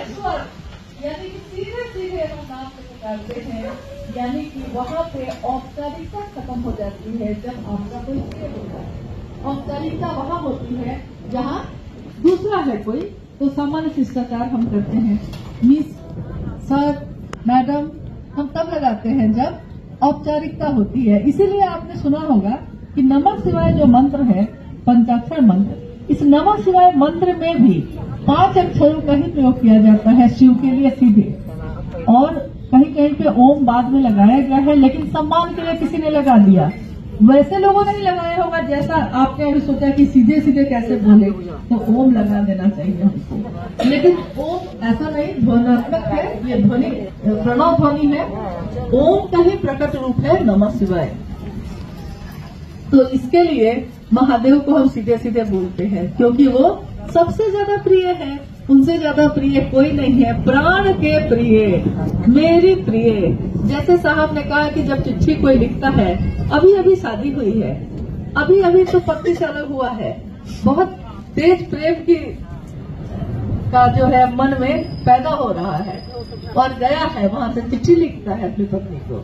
महेश्वर, यानी कि सीधे सीधे हम नाम से पुकारते हैं, यानी कि वहाँ पे औपचारिकता खत्म हो जाती है जब आपका कोई प्रिय होता है। औपचारिकता वहाँ होती है जहाँ दूसरा है कोई, तो सामान्य शिष्टाचार हम करते हैं, मिस, सर, मैडम, हम तब लगाते हैं जब औपचारिकता होती है। इसीलिए आपने सुना होगा कि नमः शिवाय जो मंत्र है, पंचाक्षर मंत्र, इस नमः शिवाय मंत्र में भी 5 अक्षरों का ही प्रयोग किया जाता है शिव के लिए सीधे, और कहीं कहीं पे ओम बाद में लगाया गया है, लेकिन सम्मान के लिए किसी ने लगा दिया। वैसे लोगों ने नहीं लगाया होगा जैसा आपने अभी सोचा कि सीधे सीधे कैसे बोले, तो ओम लगा देना चाहिए हमको, लेकिन ओम ऐसा नहीं, ध्वनात्मक है, ये ध्वनि प्रणव ध्वनि है, ओम का ही प्रकट रूप है नमः शिवाय। तो इसके लिए महादेव को हम सीधे सीधे बोलते हैं, क्योंकि वो सबसे ज्यादा प्रिय है, उनसे ज्यादा प्रिय कोई नहीं है, प्राण के प्रिय, मेरी प्रिय। जैसे साहब ने कहा कि जब चिट्ठी कोई लिखता है, अभी अभी शादी हुई है, अभी अभी तो पति से अलग हुआ है, बहुत तेज प्रेम की का जो है मन में पैदा हो रहा है, और गया है वहां से चिट्ठी लिखता है अपनी पत्नी को,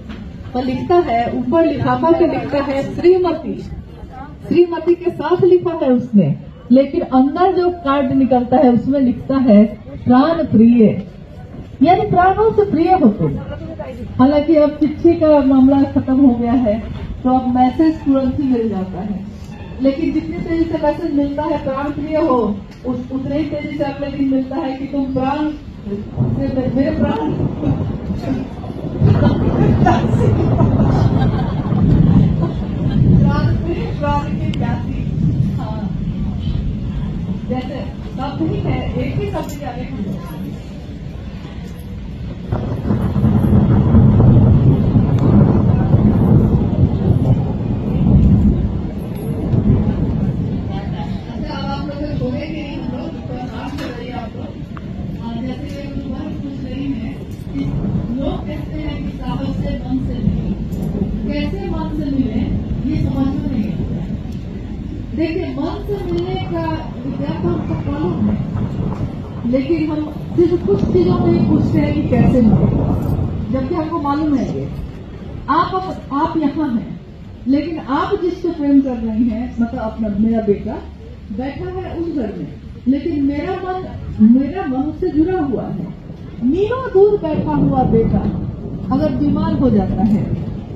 और लिखता है, ऊपर लिफाफा के लिखता है श्रीमती, श्रीमती के साथ लिखा है उसने, लेकिन अंदर जो कार्ड निकलता है उसमें लिखता है प्राण प्रिय, यानी प्राणों से प्रिय हो तुम। हालांकि अब चिट्ठी का मामला खत्म हो गया है, तो अब मैसेज तुरंत ही मिल जाता है, लेकिन जितनी तेजी से मैसेज मिलता है प्राण प्रिय हो, उतने ही तेजी से अगले दिन मिलता है कि तुम प्राण से मेरे प्राण प्राण की प्यासी। हाँ, जैसे शब्द ही है, एक ही शब्द के अनेक होते हैं। अच्छा, अब आप लोग छोड़ेंगे ही, हम लोग थोड़ा काम कर रही है आप लोग। जैसे ये बात पूछ रही है कि लोग कहते हैं कि साहब से मन से मिले, कैसे मन से मिले ये समझ में नहीं आता। देखिए, मन से मिलने का विज्ञान तो हमको मालूम है, लेकिन हम सिर्फ कुछ चीजों में ही पूछते हैं कि कैसे मिले, जबकि हमको मालूम है ये आप यहाँ हैं, लेकिन आप जिससे प्रेम कर रही हैं, मतलब अपना मेरा बेटा बैठा है उस घर में, लेकिन मेरा मन उससे जुड़ा हुआ है। मीलों दूर बैठा हुआ बेटा अगर बीमार हो जाता है,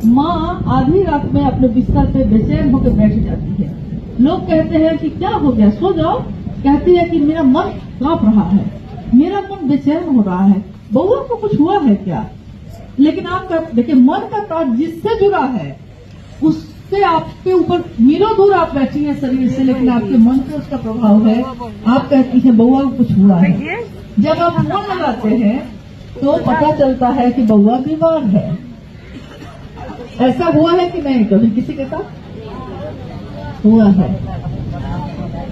माँ आधी रात में अपने बिस्तर पे बेचैन होकर बैठ जाती है। लोग कहते हैं कि क्या हो गया, सो जाओ। कहती है कि मेरा मन कांप रहा है, मेरा मन बेचैन हो रहा है, बउआ को कुछ हुआ है क्या। लेकिन आप देखिए, मन का तार जिससे जुड़ा है उससे आपके ऊपर मीलों दूर आप बैठी हैं शरीर से, लेकिन आपके मन पे उसका प्रभाव है। आप कहती हैं बउआ को कुछ हुआ है, जब आप मन लगाते हैं तो पता चलता है कि बउआ बीमार है। ऐसा हुआ है कि नहीं कभी किसी के साथ हुआ है?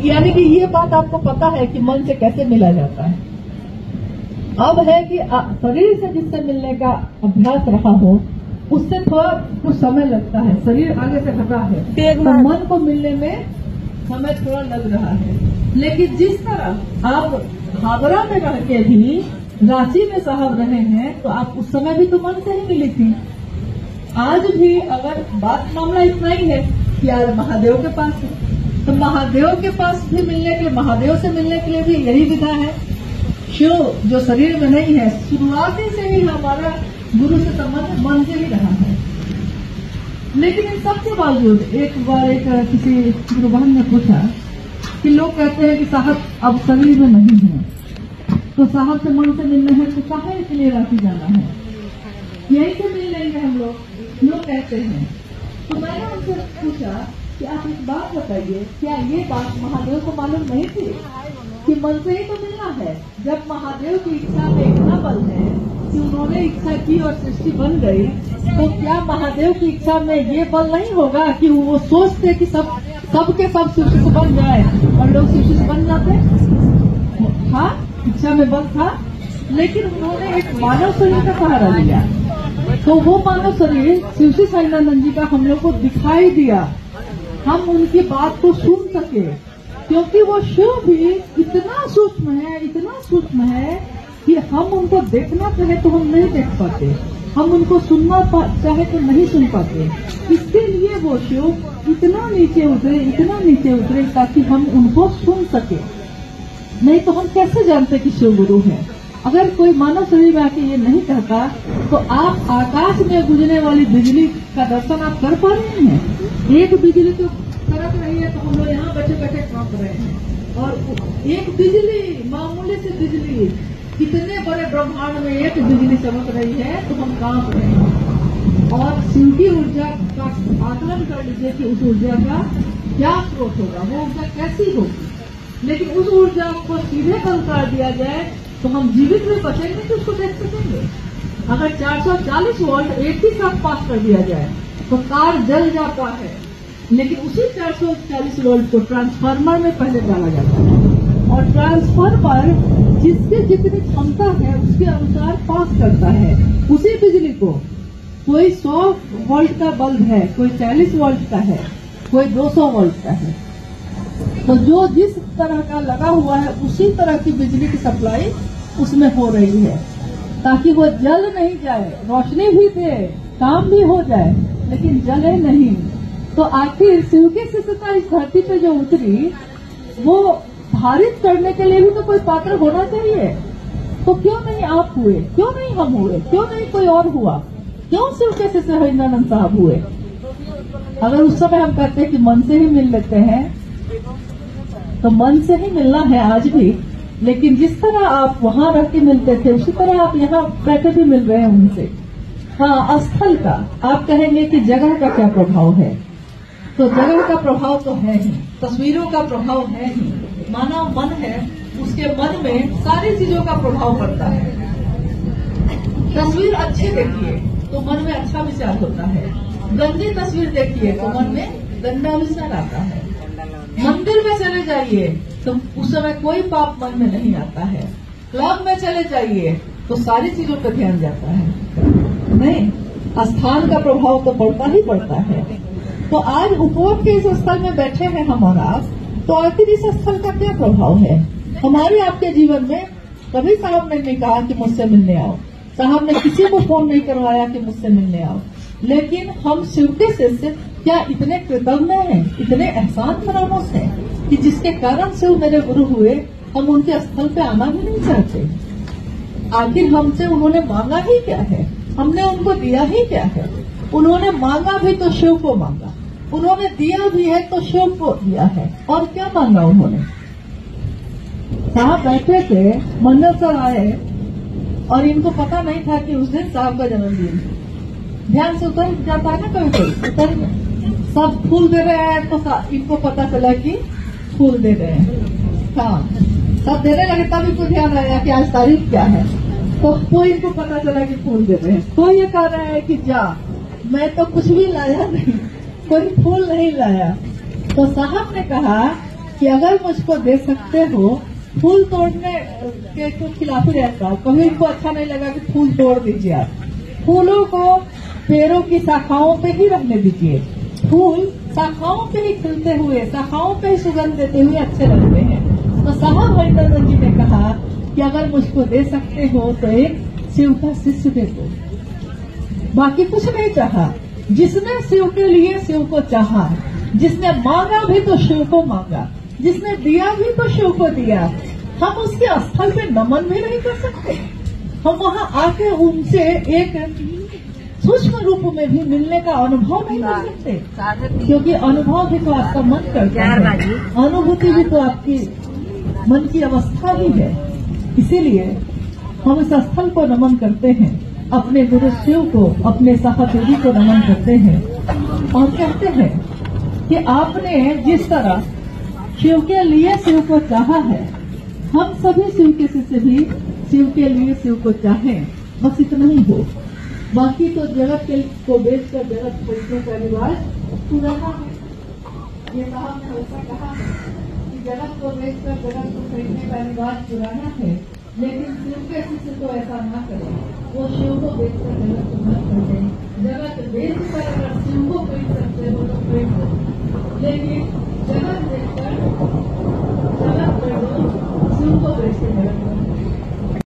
यानी कि ये बात आपको पता है कि मन से कैसे मिला जाता है। अब है कि शरीर से जिससे मिलने का अभ्यास रहा हो, उससे थोड़ा कुछ समय लगता है, शरीर आगे से हटा है, तो मन को मिलने में समय थोड़ा लग रहा है। लेकिन जिस तरह आप हावड़ा में रह के भी रांची में साहब रहे हैं, तो आप उस समय भी तो मन से ही मिली थी। आज भी अगर बात मामला इतना ही है कि यार महादेव के पास है, तो महादेव के पास भी मिलने के लिए, महादेव से मिलने के लिए भी यही विधा है। शिव जो शरीर में नहीं है, शुरुआती से ही हमारा गुरु से संबंध मन से ही रहा है। लेकिन इन सबके बावजूद एक बार किसी गुरु बहन ने पूछा कि लोग कहते हैं कि साहब अब शरीर में नहीं है, तो साहब से मन से मिलना है तो कहाँ के लिए रांची जाना है, यही से मिल लेंगे हम लोग कहते हैं। तो मैंने उनसे पूछा कि आप एक बात बताइए, क्या ये बात महादेव को मालूम नहीं थी कि मन से ही तो मिलना है? जब महादेव की इच्छा में इतना बल है कि उन्होंने इच्छा की और सृष्टि बन गई, तो क्या महादेव की इच्छा में ये बल नहीं होगा कि वो सोचते कि सबके सब शिव से बन जाए, और लोग शिव से बन जाते? हाँ, इच्छा में बल था, लेकिन उन्होंने एक मानव शरीर का सहारा लिया, तो वो मानव शरीर शिव साईनाथ जी का हम लोग को दिखाई दिया, हम उनकी बात को सुन सके, क्योंकि वो शिव भी इतना सूक्ष्म है कि कि हम उनको देखना चाहे तो हम नहीं देख पाते, हम उनको सुनना चाहे तो नहीं सुन पाते। इसके लिए वो शिव इतना नीचे उतरे ताकि हम उनको सुन सके। नहीं तो हम कैसे जानते कि शिव गुरु है? अगर कोई मानव शरीर में आके ये नहीं कहता तो आप आकाश में गुजरने वाली बिजली का दर्शन आप कर पा रहे हैं? एक बिजली तो कड़क रही है तो हम लोग यहाँ बैठे बैठे कांप रहे हैं, और एक बिजली, मामूली सी बिजली, कितने बड़े ब्रह्मांड में एक बिजली चमक रही है तो हम कांप रहे हैं। और शिव की ऊर्जा का आकलन कर लीजिए कि उस ऊर्जा का क्या स्रोत होगा, वो ऊर्जा कैसी होगी। लेकिन उस ऊर्जा को सीधे बंद कर दिया जाए तो हम जीवित में बचेंगे तो उसको देख सकेंगे। अगर 440 वोल्ट एक ही साथ पास कर दिया जाए तो कार जल जाता है, लेकिन उसी 440 वोल्ट को ट्रांसफार्मर में पहले डाला जाता है, और ट्रांसफार्मर जिसके जितनी क्षमता है उसके अनुसार पास करता है उसी बिजली को। कोई 100 वोल्ट का बल्ब है, कोई 40 वोल्ट का है, कोई 200 वोल्ट का है, तो जो जिस तरह का लगा हुआ है उसी तरह की बिजली की सप्लाई उसमें हो रही है, ताकि वो जल नहीं जाए, रोशनी भी दे, काम भी हो जाए, लेकिन जले नहीं। तो आखिर शिव की शिष्यता इस धरती पे जो उतरी, वो भारित करने के लिए भी तो कोई पात्र होना चाहिए। तो क्यों नहीं आप हुए, क्यों नहीं हम हुए, क्यों नहीं कोई और हुआ, क्यों शिव के शिष्य हरिनानंद साहब हुए? अगर उस समय हम कहते हैं कि मन से ही मिल लेते हैं, तो मन से ही मिलना है आज भी, लेकिन जिस तरह आप वहां रह के मिलते थे उसी तरह आप यहाँ बैठे भी मिल रहे हैं उनसे। हाँ, स्थल का आप कहेंगे कि जगह का क्या प्रभाव है, तो जगह का प्रभाव तो है ही, तस्वीरों का प्रभाव है ही। मानव मन है, उसके मन में सारी चीजों का प्रभाव पड़ता है। तस्वीर अच्छी देखिए तो मन में अच्छा विचार होता है, गंदी तस्वीर देखिए तो मन में गंदा विचार आता है। मंदिर में चले जाइए तो उस समय कोई पाप मन में नहीं आता है, क्लब में चले जाइए तो सारी चीजों पर ध्यान जाता है। नहीं, स्थान का प्रभाव तो पड़ता ही पड़ता है। तो आज उपयोग के इस स्थल में बैठे हैं हम और आप, तो आखिर इस स्थल का क्या प्रभाव है हमारे आपके जीवन में? कभी साहब ने नहीं कहा कि मुझसे मिलने आओ, साहब ने किसी को फोन नहीं करवाया कि मुझसे मिलने आओ, लेकिन हम शिव के शिष्य क्या इतने कृतज्ञ हैं, इतने एहसान फरामोश हैं कि जिसके कारण शिव मेरे गुरु हुए, हम उनके स्थल पे आना भी नहीं चाहते। आखिर हमसे उन्होंने मांगा ही क्या है, हमने उनको दिया ही क्या है? उन्होंने मांगा भी तो शिव को मांगा, उन्होंने दिया भी है तो शिव को दिया है। और क्या मांगा उन्होंने? साहब बैठे थे, मंदिर सर आए और इनको पता नहीं था कि उस दिन साहब का जन्मदिन। ध्यान से उतर जाता है ना कभी कोई, उतर सब फूल दे रहे हैं तो इनको पता चला कि फूल दे रहे हैं। हाँ, सब देने लगे तब इनको ध्यान आया कि आज तारीख क्या है, तो कोई इनको पता चला कि फूल दे रहे हैं। कोई ये कह रहा है कि जा, मैं तो कुछ भी लाया नहीं, कोई फूल नहीं लाया। तो साहब ने कहा कि अगर मुझको दे सकते हो, फूल तोड़ने के तो खिलाफ ही रहता हूँ, कभी इनको अच्छा नहीं लगा कि फूल तोड़ दीजिए आप, फूलों को पेड़ों की शाखाओं पे ही रहने दीजिए। फूल शाखाओं पे ही खिलते हुए, शाखाओं पे ही सुगंध देते हुए अच्छे लगते हैं। तो साहब हरिनानंद जी ने कहा कि अगर मुझको दे सकते हो तो एक शिव का शिष्य दे दो। बाकी कुछ नहीं चाहा, जिसने शिव के लिए शिव को चाहा, जिसने मांगा भी तो शिव को मांगा, जिसने दिया भी तो शिव को दिया। हम उसके स्थल पे नमन भी नहीं कर सकते, हम वहाँ आके उनसे एक सूक्ष्म रूप में भी मिलने का अनुभव नहीं कर सकते, क्योंकि अनुभव भी तो आपका मन करता है, अनुभूति भी तो आपकी मन की अवस्था ही है। इसीलिए हम इस स्थल को नमन करते हैं, अपने गुरु शिव को, अपने सहदेवी को नमन करते हैं और कहते हैं कि आपने जिस तरह शिव के लिए शिव को चाहा है, हम सभी शिव के शिष्य भी शिव के लिए शिव को चाहें, बस इतना ही हो। बाकी तो जगत के को बेचकर जगत खरीदने का रिवाज पुराना है। ये साहब ने ऐसा कहा है कि जगत को बेचकर जगत को खरीदने का रिवाज पुराना है, लेकिन शिव के शिष्य तो ऐसा ना करें, वो शिव को बेचकर जगत को न खरीदें। जगत बेचकर अगर शिव को खरीद सकते हो तो खरीद दो, लेकिन जगत बेचकर जगत खरीदो, शिव को बेचकर जगत